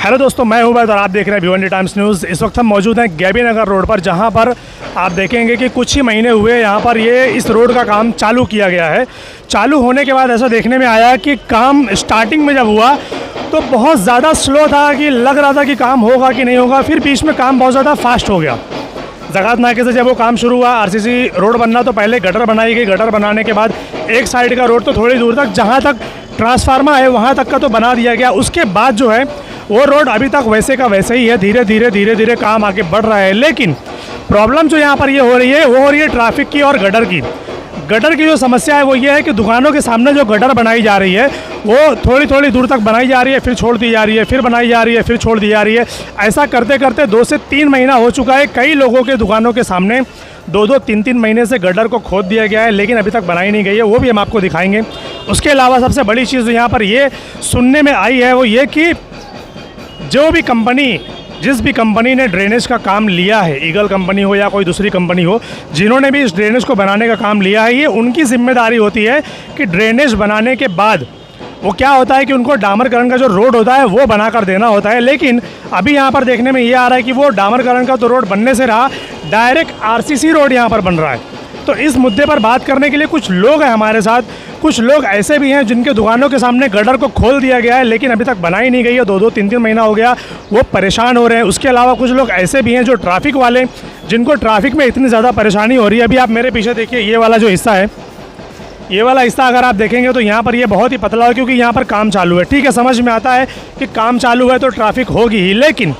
Hello दोस्तों, मैं हूं बैद और आप देख रहे हैं भिवंडी टाइम्स न्यूज़। इस वक्त हम मौजूद हैं गैबी नगर रोड पर, जहां पर आप देखेंगे कि कुछ ही महीने हुए यहां पर इस रोड का काम चालू किया गया है। चालू होने के बाद ऐसा देखने में आया कि काम स्टार्टिंग में जब हुआ तो बहुत ज़्यादा स्लो था, कि लग रहा था कि काम होगा कि नहीं होगा। फिर बीच में काम बहुत ज़्यादा फास्ट हो गया। जगात नाके से जब वो काम शुरू हुआ, आरसीसी रोड बनना, तो पहले गटर बनाई गई। गटर बनाने के बाद एक साइड का रोड तो थोड़ी दूर तक, जहाँ तक ट्रांसफार्मर है वहाँ तक का तो बना दिया गया। उसके बाद जो है वो रोड अभी तक वैसे का वैसे ही है। धीरे धीरे काम आगे बढ़ रहा है। लेकिन प्रॉब्लम जो यहाँ पर हो रही है वो हो रही है ट्रैफिक की और गटर की। गटर की जो समस्या है वो ये है कि दुकानों के सामने जो गटर बनाई जा रही है वो थोड़ी दूर तक बनाई जा रही है, फिर छोड़ दी जा रही है, फिर बनाई जा रही है, फिर छोड़ दी जा रही है। ऐसा करते करते 2 से 3 महीना हो चुका है। कई लोगों के दुकानों के सामने 2-2, 3-3 महीने से गटर को खोद दिया गया है, लेकिन अभी तक बनाई नहीं गई है। वो भी हम आपको दिखाएंगे। उसके अलावा सबसे बड़ी चीज़ यहाँ पर ये सुनने में आई है वो ये कि जिस भी कंपनी ने ड्रेनेज का काम लिया है, ईगल कंपनी हो या कोई दूसरी कंपनी हो, जिन्होंने भी इस ड्रेनेज को बनाने का काम लिया है, ये उनकी जिम्मेदारी होती है कि ड्रेनेज बनाने के बाद वो क्या होता है कि उनको डामरकरण का जो रोड होता है वो बना कर देना होता है। लेकिन अभी यहाँ पर देखने में ये आ रहा है कि वो डामरकरण का तो रोड बनने से रहा, डायरेक्ट आरसीसी रोड यहाँ पर बन रहा है। तो इस मुद्दे पर बात करने के लिए कुछ लोग हैं हमारे साथ। कुछ लोग ऐसे भी हैं जिनके दुकानों के सामने गटर को खोल दिया गया है, लेकिन अभी तक बनाई नहीं गई है। 2-2, 3-3 महीना हो गया, वो परेशान हो रहे हैं। उसके अलावा कुछ लोग ऐसे भी हैं जो ट्रैफिक वाले, जिनको ट्रैफिक में इतनी ज़्यादा परेशानी हो रही है। अभी आप मेरे पीछे देखिए, ये वाला जो हिस्सा है, ये वाला हिस्सा अगर आप देखेंगे तो यहाँ पर ये बहुत ही पतला है, क्योंकि यहाँ पर काम चालू है। ठीक है, समझ में आता है कि काम चालू है तो ट्रैफिक होगी ही, लेकिन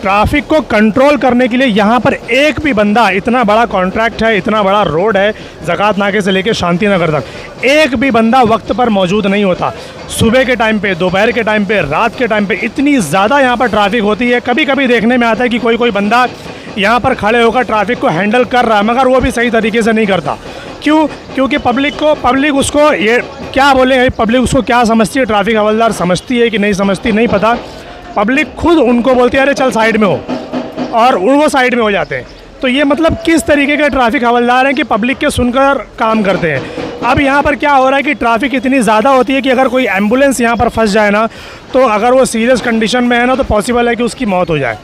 ट्रैफिक को कंट्रोल करने के लिए यहाँ पर एक भी बंदा, इतना बड़ा कॉन्ट्रैक्ट है, इतना बड़ा रोड है, जकात नाके से लेकर शांति नगर तक, एक भी बंदा वक्त पर मौजूद नहीं होता। सुबह के टाइम पे, दोपहर के टाइम पे, रात के टाइम पे इतनी ज़्यादा यहाँ पर ट्रैफिक होती है। कभी कभी देखने में आता है कि कोई बंदा यहाँ पर खड़े होकर ट्रैफिक को हैंडल कर रहा है, मगर वो भी सही तरीके से नहीं करता। क्यों? क्योंकि पब्लिक उसको ये क्या बोले, पब्लिक उसको क्या समझती है, ट्रैफिक हवलदार समझती है कि नहीं समझती नहीं पता। पब्लिक खुद उनको बोलती है अरे चल साइड में हो, और वो साइड में हो जाते हैं। तो ये मतलब किस तरीके के ट्रैफिक हवलदार हैं कि पब्लिक के सुनकर काम करते हैं। अब यहाँ पर क्या हो रहा है कि ट्रैफिक इतनी ज़्यादा होती है कि अगर कोई एम्बुलेंस यहाँ पर फंस जाए ना, तो अगर वो सीरियस कंडीशन में है ना, तो पॉसिबल है कि उसकी मौत हो जाए।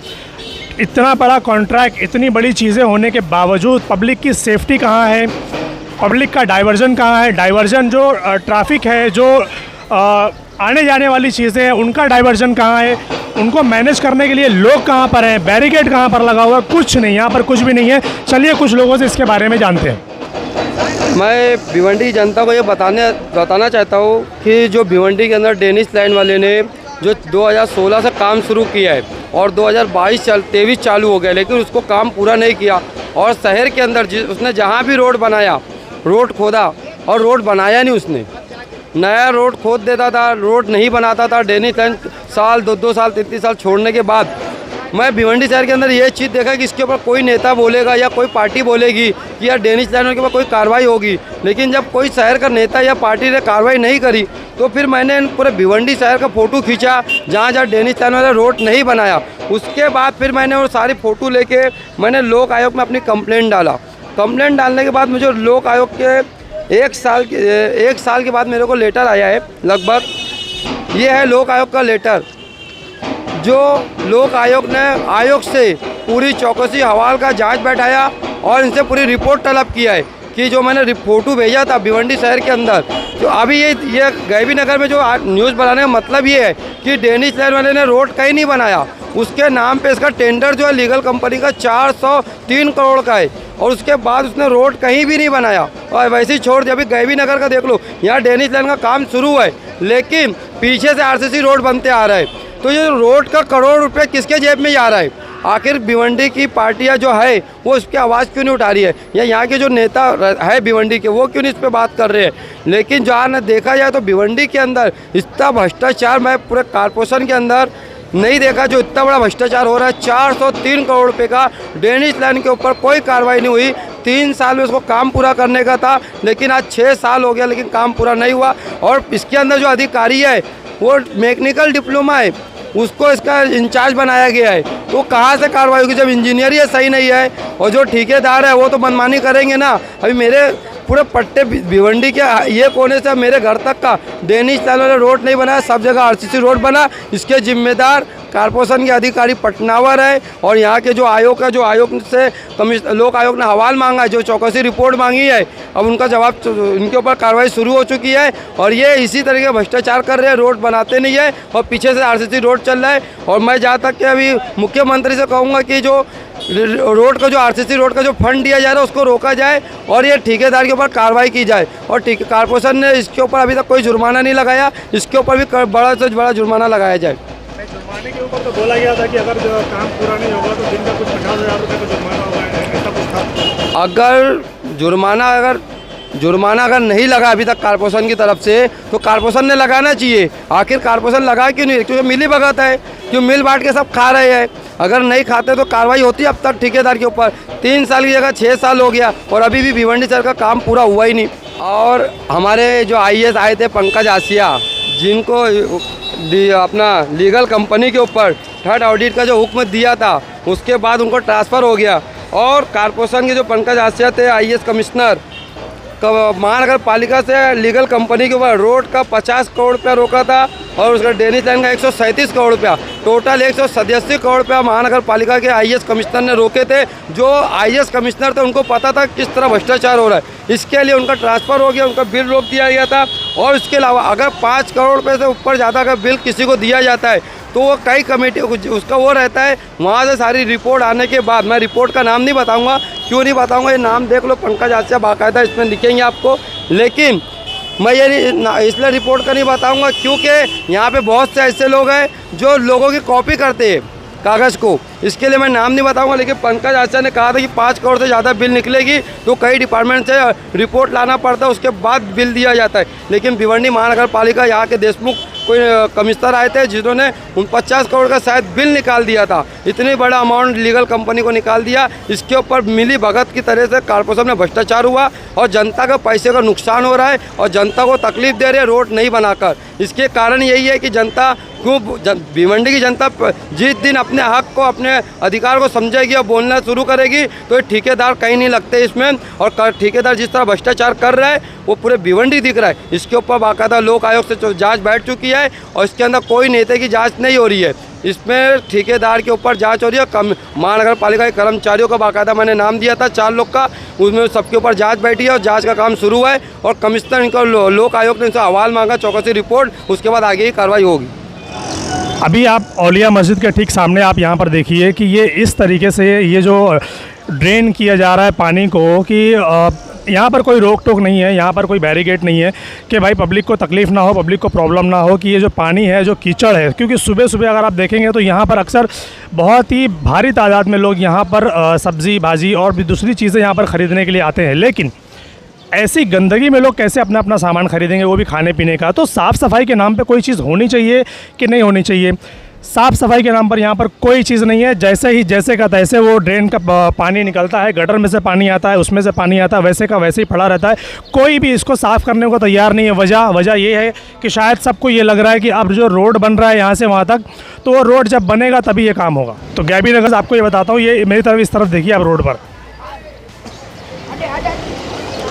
इतना बड़ा कॉन्ट्रैक्ट, इतनी बड़ी चीज़ें होने के बावजूद पब्लिक की सेफ्टी कहाँ है, पब्लिक का डाइवर्जन कहाँ है, डाइवर्जन जो ट्रैफिक है, जो आने जाने वाली चीज़ें हैं, उनका डाइवर्जन कहाँ है, उनको मैनेज करने के लिए लोग कहाँ पर हैं, बैरिकेड कहाँ पर लगा हुआ है, कुछ नहीं, यहाँ पर कुछ भी नहीं है। चलिए कुछ लोगों से इसके बारे में जानते हैं। मैं भिवंडी जनता को ये बताना चाहता हूँ कि जो भिवंडी के अंदर डेनिस लाइन वाले ने जो 2016 से काम शुरू किया है और 2022-23 चालू हो गया, लेकिन उसको काम पूरा नहीं किया। और शहर के अंदर उसने जहाँ भी रोड बनाया, रोड खोदा और रोड बनाया नहीं। उसने नया रोड खोद देता था, रोड नहीं बनाता था। डेनिस लाइन साल 2-2 साल 3-3 साल छोड़ने के बाद मैं भिवंडी शहर के अंदर ये चीज़ देखा कि इसके ऊपर कोई नेता बोलेगा या कोई पार्टी बोलेगी कि यार डेनिस लाइन के ऊपर कोई कार्रवाई होगी, लेकिन जब कोई शहर का नेता या पार्टी ने कार्रवाई नहीं करी, तो फिर मैंने पूरे भिवंडी शहर का फ़ोटो खींचा जहाँ डेनिस लाइन वाला रोड नहीं बनाया। उसके बाद फिर मैंने वो सारी फ़ोटो लेके मैंने लोक आयोग में अपनी कंप्लेंट डाला। कंप्लेंट डालने के बाद मुझे लोक आयोग के 1 साल के बाद मेरे को लेटर आया है लगभग। ये है लोक आयोग का लेटर, जो लोक आयोग ने आयोग से पूरी चौकसी हवाल का जांच बैठाया और इनसे पूरी रिपोर्ट तलब किया है कि जो मैंने फ़ोटो भेजा था भिवंडी शहर के अंदर। तो अभी ये गैबी नगर में जो न्यूज़ बनाने का मतलब ये है कि डेनिस लाइन वाले ने रोड कहीं नहीं बनाया। उसके नाम पे इसका टेंडर जो है लीगल कंपनी का 403 करोड़ का है, और उसके बाद उसने रोड कहीं भी नहीं बनाया और वैसे ही छोड़ दिया। अभी गैबी नगर का देख लो, यहाँ डेनिस लाइन का काम शुरू है, लेकिन पीछे से आरसीसी रोड बनते आ रहा है। तो ये रोड का करोड़ रुपए किसके जेब में जा रहा है? आखिर भिवंडी की पार्टियां जो है वो इस पर आवाज़ क्यों नहीं उठा रही है, या यहाँ के जो नेता है भिवंडी के वो क्यों नहीं इस पर बात कर रहे हैं? लेकिन जहाँ न देखा जाए तो भिवंडी के अंदर इतना भ्रष्टाचार मैं पूरे कॉर्पोरेशन के अंदर नहीं देखा जो इतना बड़ा भ्रष्टाचार हो रहा है। 403 करोड़ रुपए का डेनिस लाइन के ऊपर कोई कार्रवाई नहीं हुई। 3 साल में उसको काम पूरा करने का था, लेकिन आज 6 साल हो गया, लेकिन काम पूरा नहीं हुआ। और इसके अंदर जो अधिकारी है वो मैकेनिकल डिप्लोमा है, उसको इसका इंचार्ज बनाया गया है। तो कहाँ से कार्रवाई होगी जब इंजीनियर ही सही नहीं है, और जो ठेकेदार है वो तो मनमानी करेंगे ना। अभी मेरे पूरे पट्टे भिवंडी के ये कोने से मेरे घर तक का ड्रेनेज लाइन वाला रोड नहीं बना, सब जगह आरसीसी रोड बना। इसके जिम्मेदार कॉर्पोरेशन के अधिकारी पटनावर है और यहाँ के जो आयोग से लोक आयोग ने हवाल मांगा है, जो चौकसी रिपोर्ट मांगी है, अब उनका जवाब, इनके ऊपर कार्रवाई शुरू हो चुकी है। और ये इसी तरीके का भ्रष्टाचार कर रहे हैं, रोड बनाते नहीं है और पीछे से आरसीसी रोड चल रहा है। और मैं जहाँ तक कि अभी मुख्यमंत्री से कहूँगा कि जो रोड का, जो आरसीसी रोड का जो फंड दिया जा रहा है उसको रोका जाए और ये ठेकेदार के ऊपर कार्रवाई की जाए। और कॉर्पोरेशन ने इसके ऊपर अभी तक कोई जुर्माना नहीं लगाया, इसके ऊपर भी बड़ा से बड़ा जुर्माना लगाया जाए। जुर्माने के ऊपर तो बोला गया था कि अगर जो काम पूरा नहीं होगा तो दिन का कुछ 50,000 रुपये का जुर्माना होगा, ऐसा कुछ था। अगर जुर्माना अगर नहीं लगा अभी तक कॉर्पोरेशन की तरफ से, तो कॉर्पोरेशन ने लगाना चाहिए। आखिर कॉर्पोरेशन लगा क्यों नहीं? क्योंकि मिली भगत है, क्यों मिल बांट के सब खा रहे हैं। अगर नहीं खाते तो कार्रवाई होती अब तक ठेकेदार के ऊपर। 3 साल की जगह 6 साल हो गया और अभी भी भिवंडी शहर का काम पूरा हुआ ही नहीं। और हमारे जो IAS आए थे पंकज आसिया, जिनको अपना लीगल कंपनी के ऊपर 3rd ऑडिट का जो हुक्म दिया था, उसके बाद उनको ट्रांसफ़र हो गया। और कॉर्पोरेशन के जो पंकज आसिया थे IAS कमिश्नर, महानगर पालिका से लीगल कंपनी के ऊपर रोड का 50 करोड़ रुपया रोका था और उसका ड्रेनेज लाइन का 137 करोड़ रुपया, टोटल 187 करोड़ रुपया महानगर पालिका के IAS कमिश्नर ने रोके थे। जो IAS कमिश्नर थे उनको पता था किस तरह भ्रष्टाचार हो रहा है, इसके लिए उनका ट्रांसफ़र हो गया, उनका बिल रोक दिया गया था। और इसके अलावा अगर 5 करोड़ रुपये से ऊपर ज़्यादा का बिल किसी को दिया जाता है तो वो कई कमेटी उसका वो रहता है, वहाँ से सारी रिपोर्ट आने के बाद, मैं रिपोर्ट का नाम नहीं बताऊंगा, क्यों नहीं बताऊंगा, ये नाम देख लो, पंकज आसिया बाकायदा इसमें लिखेंगे आपको। लेकिन मैं ये इसलिए रिपोर्ट का नहीं बताऊंगा क्योंकि यहाँ पे बहुत से ऐसे लोग हैं जो लोगों की कॉपी करते हैं कागज़ को, इसके लिए मैं नाम नहीं बताऊंगा। लेकिन पंकज आसिया ने कहा था कि 5 करोड़ से ज़्यादा बिल निकलेगी तो कई डिपार्टमेंट से रिपोर्ट लाना पड़ता है, उसके बाद बिल दिया जाता है। लेकिन भिवंडी महानगर पालिका, यहाँ के देशमुख कोई कमिश्नर आए थे जिन्होंने 50 करोड़ का शायद बिल निकाल दिया था, इतनी बड़ा अमाउंट लीगल कंपनी को निकाल दिया। इसके ऊपर मिली भगत की तरह से कॉर्पोरेशन में भ्रष्टाचार हुआ और जनता का पैसे का नुकसान हो रहा है और जनता को तकलीफ दे रही है रोड नहीं बनाकर। इसके कारण यही है कि जनता क्यों, भिवंडी की जनता जिस दिन अपने हक को, अपने अधिकार को समझेगी और बोलना शुरू करेगी तो ये ठेकेदार कहीं नहीं लगते इसमें। और ठेकेदार जिस तरह भ्रष्टाचार कर रहा है वो पूरे भिवंडी दिख रहा है। इसके ऊपर बाकायदा लोक आयोग से जांच बैठ चुकी है और इसके अंदर कोई नेता की जांच नहीं हो रही है, इसमें ठेकेदार के ऊपर जांच हो रही है। महानगर पालिका के कर्मचारियों का बाकायदा मैंने नाम दिया था 4 लोग का, उसमें सबके ऊपर जांच बैठी है और जांच का काम शुरू है। और कमिश्नर इनका लोक आयोग ने इनसे हवाल मांगा, चौकसी रिपोर्ट, उसके बाद आगे की कार्रवाई होगी। अभी आप औलिया मस्जिद के ठीक सामने आप यहाँ पर देखिए कि ये इस तरीके से ये जो ड्रेन किया जा रहा है पानी को, कि यहाँ पर कोई रोक टोक नहीं है, यहाँ पर कोई बैरिकेड नहीं है कि भाई पब्लिक को तकलीफ़ ना हो, पब्लिक को प्रॉब्लम ना हो, कि ये जो पानी है, जो कीचड़ है, क्योंकि सुबह सुबह अगर आप देखेंगे तो यहाँ पर अक्सर बहुत ही भारी तादाद में लोग यहाँ पर सब्ज़ी भाजी और भी दूसरी चीज़ें यहाँ पर ख़रीदने के लिए आते हैं। लेकिन ऐसी गंदगी में लोग कैसे अपना अपना सामान खरीदेंगे, वो भी खाने पीने का? तो साफ़ सफाई के नाम पे कोई चीज़ होनी चाहिए कि नहीं होनी चाहिए? साफ़ सफाई के नाम पर यहाँ पर कोई चीज़ नहीं है। जैसे का तैसे वो ड्रेन का पानी निकलता है, गटर में से पानी आता है, उसमें से पानी आता है, वैसे का वैसे ही पड़ा रहता है। कोई भी इसको साफ़ करने को तैयार नहीं है। वजह ये है कि शायद सबको ये लग रहा है कि अब जो रोड बन रहा है यहाँ से वहाँ तक, तो वो रोड जब बनेगा तभी ये काम होगा। तो गैबी नगर आपको ये बताता हूँ, ये मेरी तरफ, इस तरफ देखिए आप रोड पर,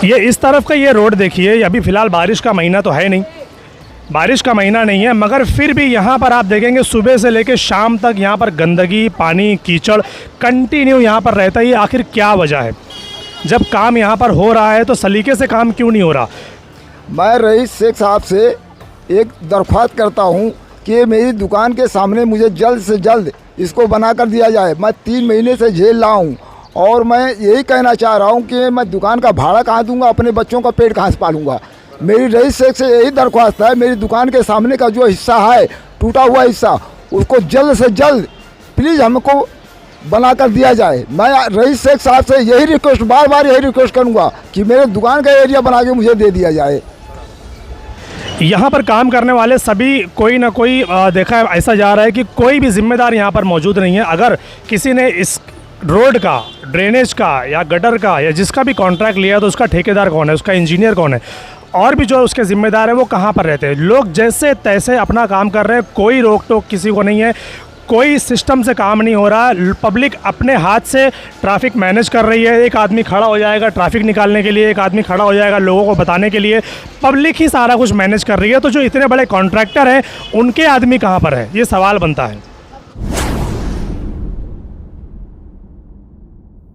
ये इस तरफ का ये रोड देखिए। अभी फ़िलहाल बारिश का महीना तो है नहीं, बारिश का महीना नहीं है, मगर फिर भी यहाँ पर आप देखेंगे सुबह से लेकर शाम तक यहाँ पर गंदगी, पानी, कीचड़ कंटिन्यू यहाँ पर रहता ही। आखिर क्या वजह है? जब काम यहाँ पर हो रहा है तो सलीके से काम क्यों नहीं हो रहा? मैं रईस शेख साहब से एक दरख्वास्त करता हूँ कि मेरी दुकान के सामने मुझे जल्द से जल्द इसको बना कर दिया जाए। मैं 3 महीने से झेल रहा हूँ और मैं यही कहना चाह रहा हूँ कि मैं दुकान का भाड़ा कहाँ दूंगा, अपने बच्चों का पेट कहाँ से पालूंगा। मेरी रईस शेख से यही दरख्वास्त है, मेरी दुकान के सामने का जो हिस्सा है, टूटा हुआ हिस्सा, उसको जल्द से जल्द प्लीज़ हमको बना कर दिया जाए। मैं रईस शेख साहब से यही रिक्वेस्ट, बार बार यही रिक्वेस्ट करूँगा कि मेरे दुकान का एरिया बना के मुझे दे दिया जाए। यहाँ पर काम करने वाले सभी कोई ना कोई देखा है, ऐसा जा रहा है कि कोई भी जिम्मेदार यहाँ पर मौजूद नहीं है। अगर किसी ने इस रोड का, ड्रेनेज का या गटर का या जिसका भी कॉन्ट्रैक्ट लिया तो उसका ठेकेदार कौन है, उसका इंजीनियर कौन है, और भी जो उसके ज़िम्मेदार है वो कहाँ पर रहते हैं? लोग जैसे तैसे अपना काम कर रहे हैं, कोई रोक टोक किसी को नहीं है। कोई सिस्टम से काम नहीं हो रहा। पब्लिक अपने हाथ से ट्रैफिक मैनेज कर रही है। एक आदमी खड़ा हो जाएगा ट्रैफिक निकालने के लिए, एक आदमी खड़ा हो जाएगा लोगों को बताने के लिए। पब्लिक ही सारा कुछ मैनेज कर रही है। तो जो इतने बड़े कॉन्ट्रैक्टर हैं उनके आदमी कहाँ पर है, ये सवाल बनता है।